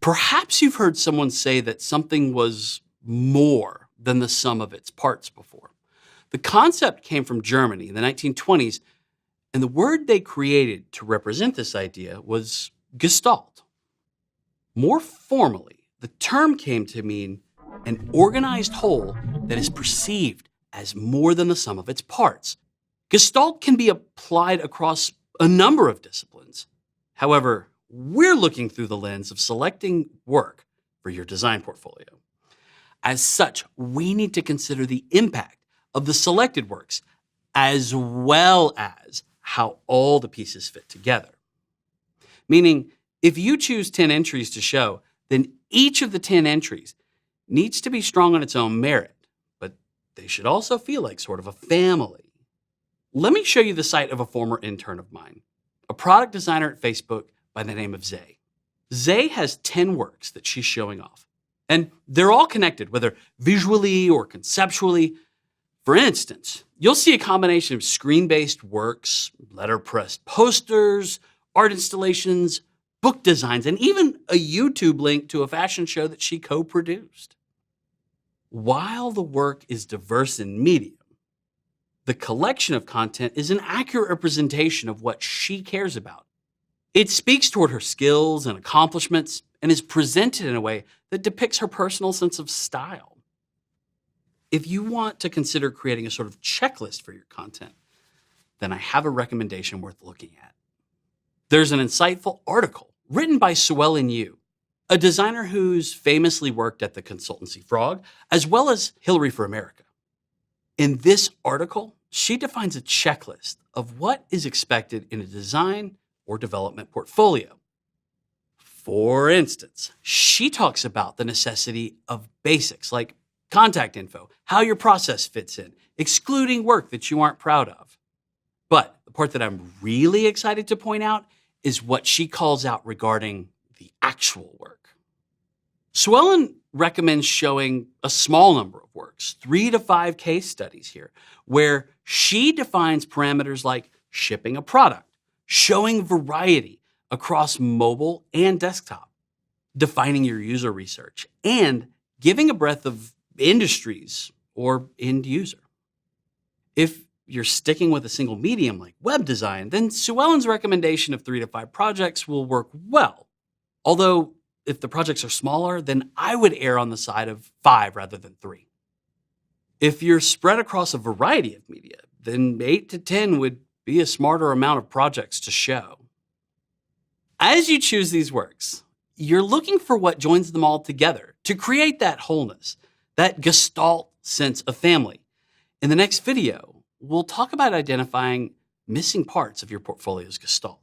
Perhaps you've heard someone say that something was more than the sum of its parts before. The concept came from Germany in the 1920s, and the word they created to represent this idea was Gestalt. More formally, the term came to mean an organized whole that is perceived as more than the sum of its parts. Gestalt can be applied across a number of disciplines. However, we're looking through the lens of selecting work for your design portfolio. As such, we need to consider the impact of the selected works as well as how all the pieces fit together. Meaning, if you choose 10 entries to show, then each of the 10 entries needs to be strong on its own merit, but they should also feel like sort of a family. Let me show you the site of a former intern of mine, a product designer at Facebook by the name of Zay. Zay has 10 works that she's showing off, and they're all connected, whether visually or conceptually. For instance, you'll see a combination of screen-based works, letterpressed posters, art installations, book designs, and even a YouTube link to a fashion show that she co-produced. While the work is diverse in medium, the collection of content is an accurate representation of what she cares about. It speaks toward her skills and accomplishments and is presented in a way that depicts her personal sense of style. If you want to consider creating a sort of checklist for your content, then I have a recommendation worth looking at. There's an insightful article written by Suellen Yu, a designer who's famously worked at the consultancy Frog, as well as Hillary for America. In this article, she defines a checklist of what is expected in a design or development portfolio. For instance, she talks about the necessity of basics like contact info, how your process fits in, excluding work that you aren't proud of. But the part that I'm really excited to point out is what she calls out regarding the actual work. Suellen recommends showing a small number of works, 3 to 5 case studies here, where she defines parameters like shipping a product, showing variety across mobile and desktop, defining your user research, and giving a breadth of industries or end user. If you're sticking with a single medium like web design, then Suellen's recommendation of 3 to 5 projects will work well. Although, if the projects are smaller, then I would err on the side of 5 rather than 3. If you're spread across a variety of media, then 8 to 10 would be a smarter amount of projects to show. As you choose these works, you're looking for what joins them all together to create that wholeness, that Gestalt sense of family. In the next video, we'll talk about identifying missing parts of your portfolio's Gestalt.